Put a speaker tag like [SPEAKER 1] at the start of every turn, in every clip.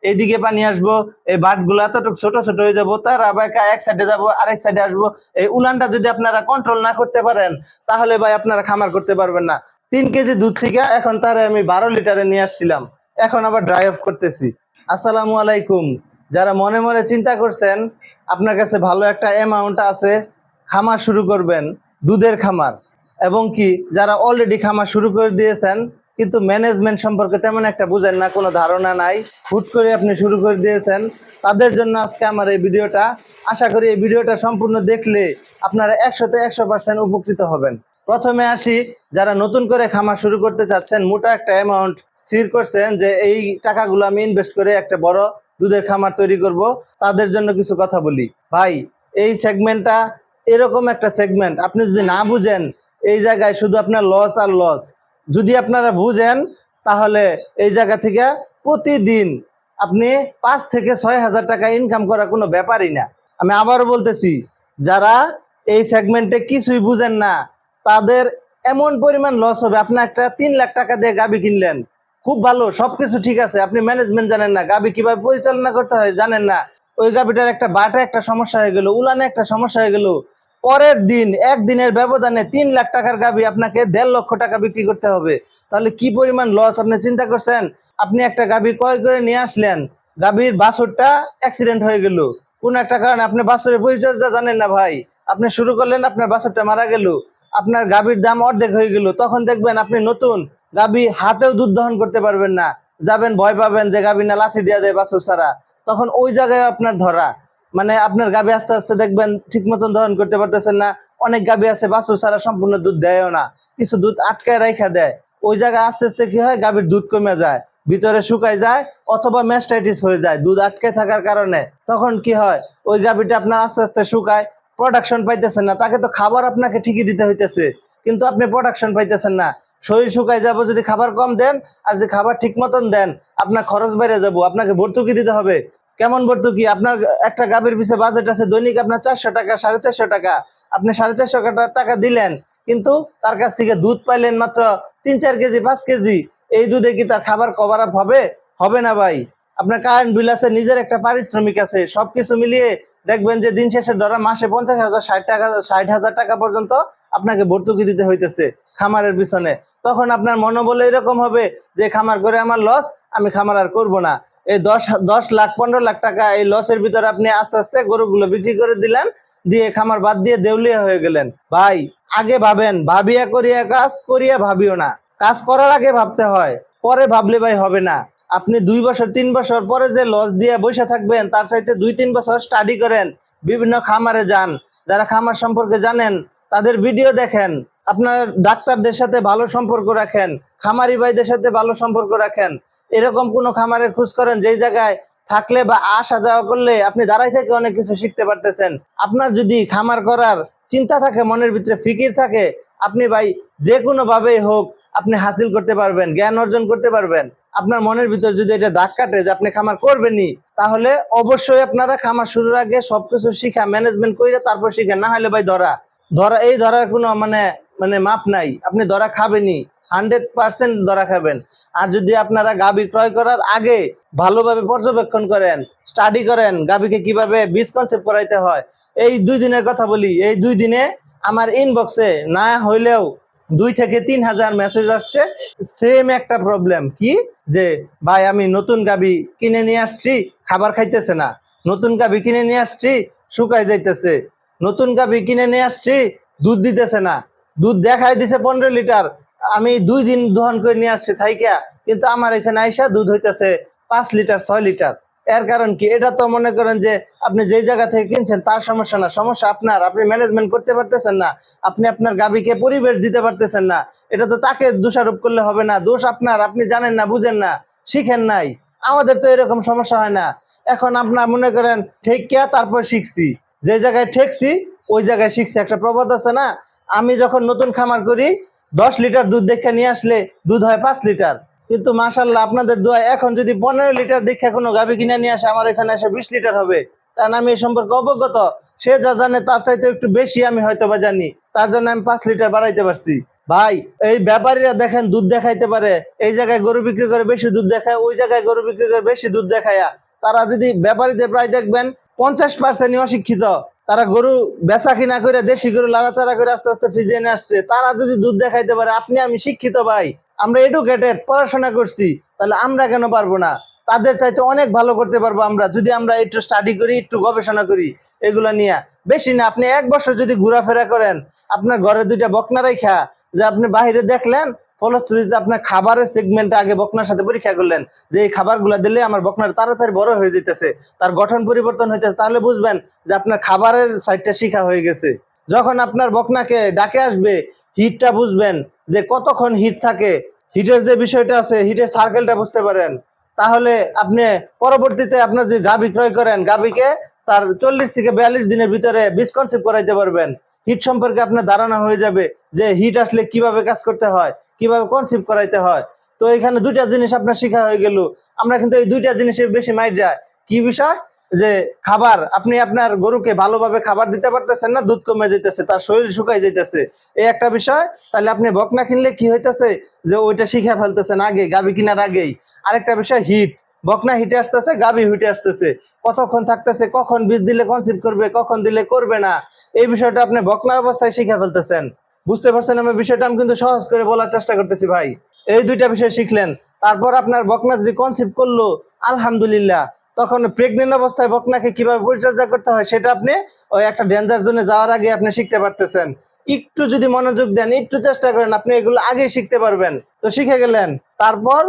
[SPEAKER 1] এইদিকে পানি আসবো, এই বাটগুলো এতটুকু ছোট ছোট হয়ে যাবো, তার আবার এক সাইডে যাবো, আরেক সাইডে আসবো। এই উলানটা যদি আপনারা কন্ট্রোল না করতে পারেন, তাহলে ভাই আপনারা খামার করতে পারবেন না। 3 কেজি দুধ থেকে এখন তারে আমি 12 লিটারে নিয়ে আসছিলাম, এখন আবার ড্রাই অফ করতেছি। আসসালামু আলাইকুম। যারা মনে মনে চিন্তা করছেন আপনার কাছে ভালো একটা অ্যামাউন্ট আছে, খামার শুরু করবেন, দুধের খামার, এবং কি যারা অলরেডি খামার শুরু করে দিয়েছেন কিন্তু ম্যানেজমেন্ট সম্পর্কে তেমন একটা বুঝেন না, কোনো ধারণা নাই, হুট করে আপনি শুরু করে দিয়েছেন, তাদের জন্য আজকে আমার এই ভিডিওটা। আশা করি এই ভিডিওটা সম্পূর্ণ দেখলে আপনারা 100তে 100% উপকৃত হবেন। প্রথমে আসি, যারা নতুন করে খামার শুরু করতে চাচ্ছেন, মোটা একটা অ্যামাউন্ট স্থির করছেন যে এই টাকাগুলো আমি ইনভেস্ট করে একটা বড় দুধের খামার তৈরি করব, তাদের জন্য কিছু কথা বলি। ভাই, এই সেগমেন্টটা এরকম একটা সেগমেন্ট, আপনি যদি না বুঝেন এই জায়গায় শুধু আপনার লস আর লস। যদি আপনারা বুঝেন তাহলে এই জায়গা থেকে প্রতিদিন আপনি 5 থেকে 6 হাজার টাকা ইনকাম করা কোনো ব্যাপারই না। আমি আবারও বলতেছি, যারা এই সেগমেন্টে কিছুই বুঝেন না তাদের এমন পরিমাণ লস হবে। আপনি একটা 3 লাখ টাকা দিয়ে গাবি কিনলেন, খুব ভালো, সবকিছু ঠিক আছে, আপনি ম্যানেজমেন্ট জানেন না, গাবি কিভাবে পরিচালনা করতে হয় জানেন না, ওই গাবিটার একটা বাটে একটা সমস্যা হয়ে গেল, উলানে একটা সমস্যা হয়ে গেল, পরের দিন একদিনের ব্যবধানে 3 লাখ টাকার গাবি আপনাকে 1.5 লক্ষ টাকা বিক্রি করতে হবে। তাহলে কি পরিমাণ লস আপনি চিন্তা করছেন? আপনি একটা গাবি ক্রয় করে নিয়ে আসলেন, গাবির বাছুরটা অ্যাক্সিডেন্ট হয়ে গেল, কোন একটা কারণে আপনি বাছুরের পরিচর্যা জানেন না ভাই, আপনি শুরু করলেন, আপনার বাছুরটা মারা গেল, আপনার গাবির দাম অর্ধেক হয়ে গেল, তখন দেখবেন আপনি নতুন গাবি হাতেও দুধ দহন করতে পারবেন না, যাবেন ভয় পাবেন যে গাবি না লাথি দিয়ে দেয় বাছুর ছাড়া, তখন ওই জায়গায় আপনার ধরা, মানে আপনার গাবি আস্তে আস্তে দেখবেন ঠিক মতন দহন করতে পারতেছেন না। অনেক গাবি আছে বাছুর ছাড়া সম্পূর্ণ দুধ দেয়ও না, কিছু দুধ আটকায় রাখা দেয়, ওই জায়গায় আস্তে আস্তে কি হয়, গাবির দুধ কমে যায়, ভিতরে শুকায় যায়, অথবা ম্যাস্টাইটিস হয়ে যায় দুধ আটকে থাকার কারণে। তখন কি হয়, ওই গাবিটা আপনার আস্তে আস্তে শুকায়, প্রোডাকশন পাইতেছেন না, তাকে তো খাবার আপনাকে ঠিকই দিতে হইতেছে, কিন্তু আপনি প্রোডাকশন পাইতেছেন না, শরীর শুকায় যাবো যদি খাবার কম দেন, আর যদি খাবার ঠিক মতন দেন আপনার খরচ বেড়ে যাবো, আপনাকে ভর্তুকি দিতে হবে। কেমন ভর্তুকি? আপনার একটা গাভীর পিছে বাজেট আছে দৈনিক আপনার 400 টাকা, 450 টাকা, আপনি 450 টাকা দিলেন, কিন্তু তার কাছ থেকে দুধ পাইলেন মাত্র 3-4 কেজি, 5 কেজি। এই দুধে কি তার খাবার কভার আপ হবে? হবে না ভাই। আপনার কারেন্ট বিল আছে, নিজের একটা পারিশ্রমিক আছে, সবকিছু মিলিয়ে দেখবেন যে দিন শেষে ধরা মাসে 50,000, 60 টাকা, 60,000 টাকা পর্যন্ত আপনাকে ভর্তুকি দিতে হইতেছে খামারের পিছনে। তখন আপনার মনোবল এরকম হবে যে খামার করে আমার লস, আমি খামার আর করবো না। এই 10 লাখ 15 লাখ টাকা এই লসের ভিতরে আপনি আস্তে আস্তে গরুগুলো বিক্রি করে দিলেন, দিয়ে খামার বাদ দিয়ে দেউলিয়া হয়ে গেলেন। ভাই, আগে ভাবেন, ভাবিয়া করিয়া কাজ, করিয়া ভাবিও না। কাজ করার আগে ভাবতে হয়, পরে ভাবলে ভাই হবে না। আপনি 2 বছর 3 বছর পরে যে লস দিয়ে বসে থাকবেন, তার চাইতে 2-3 বছর স্টাডি করেন, বিভিন্ন খামারে যান, যারা খামার সম্পর্কে জানেন তাদের ভিডিও দেখেন, আপনার ডাক্তারদের সাথে ভালো সম্পর্ক রাখেন, খামারি ভাইদের সাথে ভালো সম্পর্ক রাখেন, এরকম কোনো খামারের খোঁজ করেন যেই জায়গায় থাকলে বা আসা যাওয়া করলে আপনি দাঁড়াই থেকে অনেক কিছু শিখতে পারতেছেন। আপনার যদি খামার করার চিন্তা থাকে, মনের ভিতরে ফিকির থাকে, আপনি ভাই যে কোনো ভাবেই হোক আপনি হাসিল করতে পারবেন, জ্ঞান অর্জন করতে পারবেন। আপনার মনের ভিতর যদি এটা দাগ কাটে যে আপনি খামার করবেনই, তাহলে অবশ্যই আপনারা খামার শুরুর আগে সবকিছু শিখা ম্যানেজমেন্ট করে তারপর শিখেন, না হলে ভাই ধরা ধরা এই ধরার কোনো মানে মানে মাপ নাই, আপনি ধরা খাবেনই, 100% ধরা খাবেন। আর যদি আপনারা গাভী ক্রয় করার আগে ভালোভাবে পর্যবেক্ষণ করেন, স্টাডি করেন গাভীকে কিভাবে বীজ কনসেপ্ট করাইতে হয়। এই 2 দিনের কথা বলি, এই 2 দিনে আমার ইনবক্সে না হইলেও 2 থেকে 3 হাজার মেসেজ আসছে, সেম একটা প্রবলেম, কি যে ভাই আমি নতুন গাভী কিনে নিয়ে আসছি, খাবার খাইতেছে না, নতুন গাভী কিনে নিয়ে আসছি, শুকায় যাইতেছে, নতুন গাভী কিনে নিয়ে আসছি, দুধ দিতেছে না, দুধ দেখাই দিছে 15 লিটার, আমি 2 দিন দহন করে নিয়ে আসছি থাইকা, কিন্তু আমার এখানে আইসা দুধ হইতেছে 5 লিটার 6 লিটার। এর কারণ কি? এটা তো মনে করেন যে আপনি যেই জায়গা থেকে কিনছেন তার সমস্যা না, সমস্যা আপনার, আপনি ম্যানেজমেন্ট করতে পারতেছেন না, আপনি আপনার গাভীকে পরিবেশ দিতে পারতেছেন না। এটা তো তাকে দোষারোপ করলে হবে না, দোষ আপনার, আপনি জানেন না, বুঝেন না, শিখেন নাই। আমাদের তো এরকম সমস্যা হয় না। এখন আপনার মনে করেন ঠেকিয়া তারপর শিখছি, যে জায়গায় ঠেকছি ওই জায়গায় শিখছি। একটা প্রবাদ আছে না, আমি যখন নতুন খামার করি 10 লিটার দুধ দেখে নিয়ে আসলে দুধ হয় 5 লিটার, কিন্তু মাশাল্লাহ আপনাদের দোয়ায় এখন যদি 15 লিটার দেখে কোনো গাভী কিনে নিয়ে আসে, আমার এখানে এসে 20 লিটার হবে, কারণ আমি এই সম্পর্কে অবগত। সে যা জানে তার চাইতে একটু বেশি আমি হয়তো বা জানি, তার জন্য আমি 5 লিটার বাড়াইতে পারছি। ভাই এই ব্যাপারীরা দেখেন দুধ দেখাইতে পারে, এই জায়গায় গরু বিক্রি করে বেশি দুধ দেখায়, ওই জায়গায় গরু বিক্রি করে বেশি দুধ দেখায়। তারা যদি ব্যাপারীদের প্রায় দেখবেন 50% অশিক্ষিত। তারা গরু বেচা কিনা করে দেশি গরু লাড়াচাড়া করে আস্তে আস্তে ফ্রিজে এনে আসছে। তারা যদি দুধ দেখাইতে পারে, আপনি আমি শিক্ষিত ভাই, আমরা এডুকেটেড, পড়াশোনা করছি, তাহলে আমরা কেন পারবো না? তাদের চাইতে অনেক ভালো করতে পারবো আমরা, যদি আমরা একটু স্টাডি করি, একটু গবেষণা করি এগুলা নিয়ে। বেশি না, আপনি 1 বছর যদি ঘোরাফেরা করেন, আপনার ঘরে 2টা বকনা রাইখা যে আপনি বাহিরে দেখলেন, ফলশ্রুতিতে আপনার খাবারের সেগমেন্টে আগে বকনার সাথে পরীক্ষা করলেন যে এই খাবারগুলো দিলে আমার বকনার তাড়াতাড়ি বড় হয়ে যেতেছে, তার গঠন পরিবর্তন হইতেছে, তাহলে বুঝবেন যে আপনার খাবারের সাইডটা শিখা হয়ে গেছে। যখন আপনার বকনাকে ডাকে আসবে, হিটটা বুঝবেন যে কতক্ষণ হিট থাকে, হিটের যে বিষয়টা আছে, হিটের সার্কেলটা বুঝতে পারেন। তাহলে আপনি পরবর্তীতে আপনার যে গাভী ক্রয় করেন, গাভীকে তার 40 থেকে 42 দিনের ভিতরে বীজ কনসেপ্ট করাইতে পারবেন। হিট সম্পর্কে আপনার ধারণা হয়ে যাবে যে হিট আসলে কিভাবে কাজ করতে হয়, কিভাবে কনসেপ্ট করাইতে হয়। তো এখানে 2টা জিনিস আপনার শেখা হয়ে গেল। আমরা কিন্তু এই 2টা জিনিসের বেশি মাইর যায়। কি বিষয়? যে খাবার, আপনি আপনার গরুকে ভালোভাবে খাবার দিতে পারতেছেন না, দুধ কমে যাইতেছে, তার শরীর শুকাই যাইতেছে, এই একটা বিষয়। তাহলে আপনি বকনা কিনলে কি হইতেছে যে ওইটা শিখে ফেলতেছেন আগে, গাভী কিনার আগেই। আরেকটা বিষয় হিট, বকনা হিটে আসতেছে, গাভী হিটে আসতেছে, কতক্ষণ থাকতেছে, কখন বীজ দিলে কনসিভ করবে, কখন দিলে করবে না, এই বিষয়টা আপনি বকনার অবস্থায় শিখে ফেলতেছেন। বুঝতে পারছেন আমার বিষয়টা? আমি কিন্তু সহজ করে বলার চেষ্টা করতেছি ভাই। এই 2টা বিষয় শিখলেন, তারপর আপনার বকনা যদি কনসিভ করলো, আলহামদুলিল্লাহ, তখন প্রেগনেন্ট অবস্থায় বকনাকে কিভাবে পরিচর্যা করতে হয় সেটা আপনি ওই একটা ডেঞ্জার জোনে যাওয়ার আগে আপনি শিখতে পারতেছেন। একটু যদি মনোযোগ দেন, একটু চেষ্টা করেন, আপনি এগুলো আগে শিখতে পারবেন। তো শিখে গেলেন, তারপর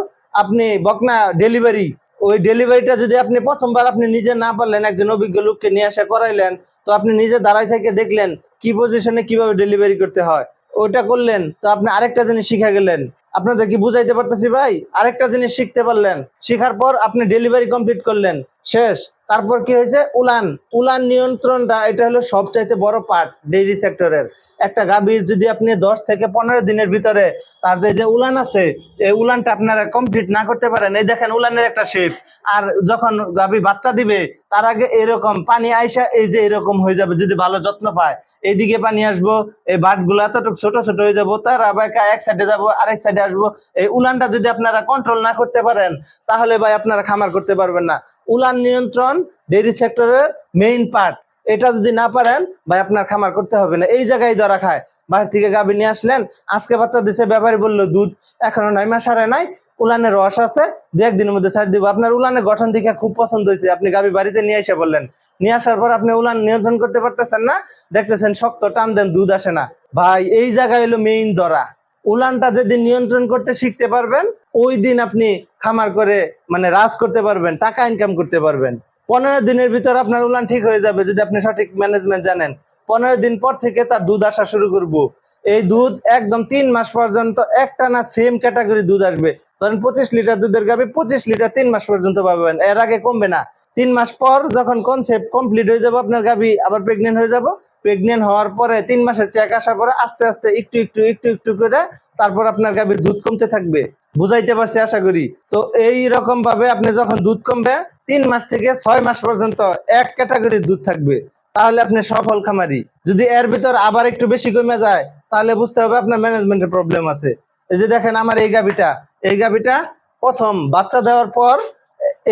[SPEAKER 1] আপনি বকনা ডেলিভারি, ওই ডেলিভারিটা যদি আপনি প্রথমবার আপনি নিজে না পারলেন, একজন অভিজ্ঞ লোককে নিয়ে আসা করাইলেন, তো আপনি নিজে দাঁড়ায় থেকে দেখলেন কি পজিশনে কিভাবে ডেলিভারি করতে হয়, ওইটা করলেন, তো আপনি আরেকটা জিনিস শিখে গেলেন। আপনাদের কি বুঝাইতে পারতেছি ভাই? আরেকটা জিনিস শিখতে পারলেন, শিখার পর আপনি ডেলিভারি কমপ্লিট করলেন, শেষ। তারপর কি হয়েছে? উলান, উলান নিয়ন্ত্রণটা, এটা হলো সবচাইতে বড় পার্ট ডেইরি সেক্টরের। একটা গাভীর যদি আপনি 10 থেকে 15 দিনের ভিতরে তার যে উলান আছে, এই উলানটা আপনারা কমপ্লিট না করতে পারেন, এই দেখেন উলানের একটা শেপ। আর যখন গাভী বাচ্চা দিবে, তার আগে এরকম পানি আইসা এই যে এরকম হয়ে যাবে যদি ভালো যত্ন পায়। এইদিকে পানি আসবো, এই বাটগুলো এতটুকু ছোট ছোট হয়ে যাবো, তার আবার এক সাইডে যাবো, আরেক সাইডে আসবো। এই উলানটা যদি আপনারা কন্ট্রোল না করতে পারেন, তাহলে ভাই আপনারা খামার করতে পারবেন না। উলান নিয়ন্ত্রণ ডেইরি সেক্টরের মেইন পার্ট, এটা যদি না পারেন ভাই আপনার খামার করতে হবে না। এই জায়গায় ধরা খায়, বাহির থেকে গাভী নিয়ে আসলেন, আজকে বাচ্চা দিছে, ব্যাপারী বললো দুধ এখনো 9 মাস হারে নাই, উলানের রস আছে, 2-1 দিনের মধ্যে ছাড় দিব। আপনার উলানের গঠন দেখে খুব পছন্দ হয়েছে, আপনি গাভী বাড়িতে নিয়ে এসে বললেন, নিয়ে আসার পর আপনি উলান নিয়ন্ত্রণ করতে পারতেছেন না, দেখতেছেন শক্ত টান দেন, দুধ আসে না। ভাই এই জায়গায় হলো মেইন ধরা। উলানটা যেদিন নিয়ন্ত্রণ করতে শিখতে পারবেন, ওই দিন আপনি খামার করে মানে রাজ করতে পারবেন, টাকা ইনকাম করতে পারবেন। 15 দিনের ভিতর আপনার উলান ঠিক হয়ে যাবে যদি আপনি সঠিক ম্যানেজমেন্ট জানেন। 15 দিন পর থেকে তার দুধ আসা শুরু করবো। এই দুধ একদম 3 মাস পর্যন্ত একটানা সেম ক্যাটাগরি দুধ আসবে। ধরেন 25 লিটার দুধের গাভী 25 লিটার 3 মাস পর্যন্ত পাবেন, এর আগে কমবে না। 3 মাস পর যখন কনসেপ্ট কমপ্লিট হয়ে যাবে, আপনার গাভী আবার প্রেগনেন্ট হয়ে যাব। প্রেগনেন্ট হওয়ার পরে 3 মাসের চেক আসার পরে আস্তে আস্তে একটু একটু একটু একটু করে তারপর আপনার গাভীর দুধ কমতে থাকবে। বুঝাইতে পারছি আশা করি? তো এই রকম ভাবে আপনি যখন দুধ কমবে, 3 মাস থেকে 6 মাস পর্যন্ত এক ক্যাটাগরির দুধ থাকবে, তাহলে আপনি সফল খামারি। যদি এর ভিতর আবার একটু বেশি কমে যায়, তাহলে বুঝতে হবে আপনার ম্যানেজমেন্টের প্রবলেম আছে। এই যে দেখেন আমার এই গাভীটা প্রথম বাচ্চা দেওয়ার পর,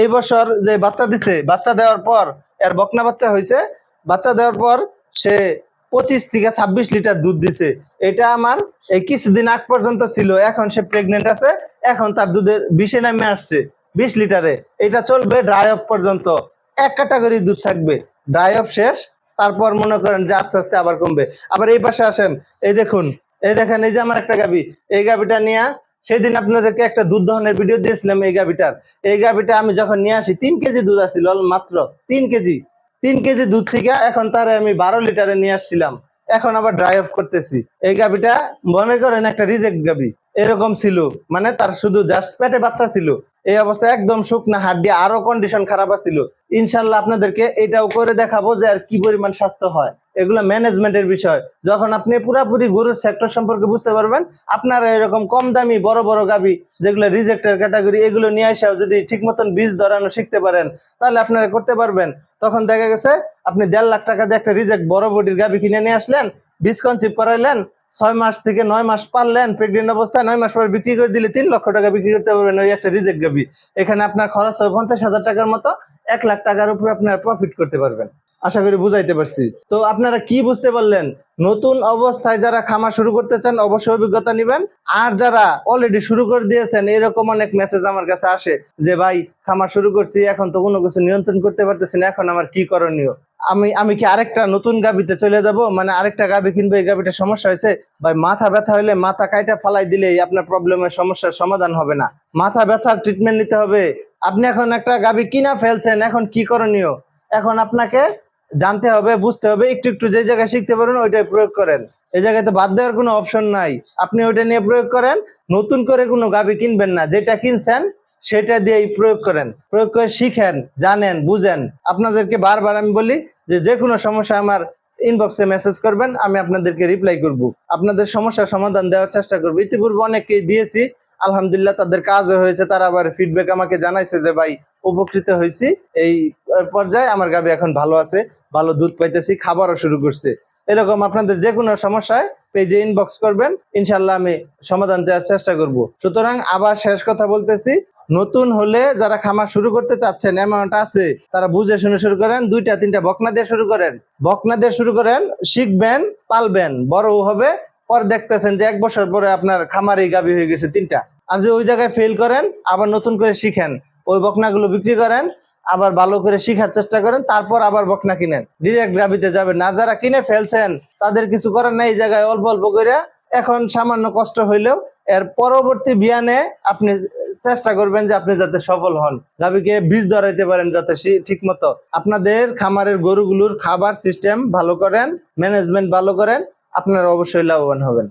[SPEAKER 1] এই বছর যে বাচ্চা দিছে, বাচ্চা দেওয়ার পর এর বকনা বাচ্চা হয়েছে, বাচ্চা দেওয়ার পর সে 25 থেকে 26 লিটার দুধ দিছে। এটা আমার এই কিছুদিন আগ পর্যন্ত ছিল, এখন সে প্রেগনেন্ট আছে, এখন তার দুধের 20-এ নামে আসছে, 20 লিটারে। এটা চলবে ড্রাই অফ পর্যন্ত, এক ক্যাটাগরি দুধ থাকবে, ড্রাই অফ শেষ, তারপর মনে করেন যে আস্তে আস্তে আবার কমবে। আবার এই পাশে আসেন, এই দেখুন, এই দেখেন, এই যে আমার একটা গাভী, এই গাভীটা নিয়ে সেদিন আপনাদেরকে একটা দুধ দহনের ভিডিও দিয়েছিলাম। এই গাভীটা আমি যখন নিয়ে আসি 3 কেজি দুধ আসছিল, মাত্র 3 কেজি। 3 কেজি দুধ থেকে এখন তার আমি 12 লিটারে নিয়ে আসছিলাম, এখন আবার ড্রাই অফ করতেছি। এই গাভীটা মনে করেন একটা রিজেক্ট গাভী এরকম ছিল, মানে তার শুধু জাস্ট পেটে বাচ্চা ছিল, এই অবস্থায় একদম শুকনা হাড্ডি, আরো কন্ডিশন খারাপ ছিল। ইনশাল্লাহ আপনাদেরকে এটাও করে দেখাবো যে আর কি পরিমাণ স্বাস্থ্য হয়। এগুলো ম্যানেজমেন্টের বিষয়। যখন আপনি পুরাপুরি গরুর সেক্টর সম্পর্কে বুঝতে পারবেন, আপনারা এরকম কম দামি বড় বড় গাভী যেগুলো রিজেক্টের ক্যাটাগরি, এগুলো নিয়ে আসাও যদি ঠিক মতন বীজ ধরানো শিখতে পারেন, তাহলে আপনারা করতে পারবেন। তখন দেখা গেছে আপনি 1.5 লাখ টাকা দিয়ে একটা রিজেক্ট বড় বডির গাভী কিনে নিয়ে আসলেন, বীজ কনসিভ করাইলেন, 6 মাস থেকে 9 মাস পারলেন প্রেগনেন্ট অবস্থায়, 9 মাস পর বিক্রি করে দিলে 3 লক্ষ টাকা বিক্রি করতে পারবেন ওই একটা রিজেক্ট গাভী। এখানে আপনার খরচ হবে 50,000 টাকার মতো, 1 লাখ টাকার উপরে আপনারা প্রফিট করতে পারবেন। আশা করি বুঝাইতে পারছি। তো আপনারা কি বুঝতে পারলেন? নতুন অবস্থায় যারা খামার শুরু করতে চান অবশ্যই অভিজ্ঞতা নিবেন। আর যারা অলরেডি শুরু করে দিয়েছেন, এরকম অনেক মেসেজ আমার কাছে আসে যে ভাই খামার শুরু করছি, এখন তো কোনো কিছু নিয়ন্ত্রণ করতে পারতেছি না, এখন আমার কি করণীয়? আমি কি আরেকটা নতুন গাভীতে চলে যাব, মানে আরেকটা গাভী কিনবো, এই গাভীটা সমস্যা হয়েছে? ভাই মাথা ব্যথা হলে মাথা কাইটা ফালাই দিলেই আপনার প্রবলেমের সমস্যার সমাধান হবে না। মাথা ব্যথার ট্রিটমেন্ট নিতে হবে। আপনি এখন একটা গাভী কিনা ফেলছেন, এখন কি করণীয়? এখন আপনাকে জানতে হবে, বুঝতে হবে, একটু একটু যে জায়গায় শিখতে পারেন ওইটাই প্রয়োগ করেন। এই জায়গায় তো বাদ দেওয়ার কোনো অপশন নাই। আপনি ওইটা নিয়ে প্রয়োগ করেন। নতুন করে কোনো গাভী কিনবেন না, যেটা কিনছেন সেটা দিয়েই প্রয়োগ করেন। প্রয়োগ করে শিখেন, জানেন, বুঝেন। আপনাদেরকে বারবার আমি বলি যে যে কোনো সমস্যা আমার ইনবক্সে মেসেজ করবেন, আমি আপনাদেরকে রিপ্লাই করব, আপনাদের সমস্যার সমাধান দেওয়ার চেষ্টা করবো। ইতিপূর্বে অনেককেই দিয়েছি, আলহামদুলিল্লাহ তাদের কাজও হয়েছে। তারা আবার ফিডব্যাক আমাকে জানাইছে যে ভাই উপকৃত হয়েছি, এই পর্যায়ে আমার গাভী এখন ভালো আছে, ভালো দুধ পাইতেছি, খাবারও শুরু করছে। এরকম আপনাদের যে কোনো সমস্যায় পেজে ইনবক্স করবেন, ইনশাল্লাহ আমি সমাধান দেওয়ার চেষ্টা করব। সুতরাং আবার শেষ কথা বলতেছি, নতুন হলে যারা খামার শুরু করতে চাচ্ছেন, অ্যামাউন্ট আছে, তারা বুঝে শুনে শুরু করেন। 2টা 3টা বকনা দিয়ে শুরু করেন, বকনা দিয়ে শুরু করেন, শিখবেন, পালবেন, বড় হবে। পর দেখতেছেন যে 1 বছর পরে আপনার খামারে গাভী হয়ে গেছে 3টা। আর যে ওই জায়গায় ফেল করেন, আবার নতুন করে শিখেন, ওই বকনাগুলো বিক্রি করেন, আবার ভালো করে শিখার চেষ্টা করেন, তারপর আবার বকনা কিনেন। ডিরেক্ট গাভীতে যাবেন না। যারা কিনে ফেলছেন তাদের কিছু করার নাই, এই জায়গায় অল্প অল্প করে এখন সামান্য কষ্ট হইলেও এর পরবর্তী বিয়ানে আপনি চেষ্টা করবেন যে আপনি যাতে সফল হন, গাভীকে বীজ ধরাইতে পারেন যাতে ঠিক মতো। আপনাদের খামারের গরুগুলোর খাবার সিস্টেম ভালো করেন, ম্যানেজমেন্ট ভালো করেন, আপনারা অবশ্যই লাভবান হবেন।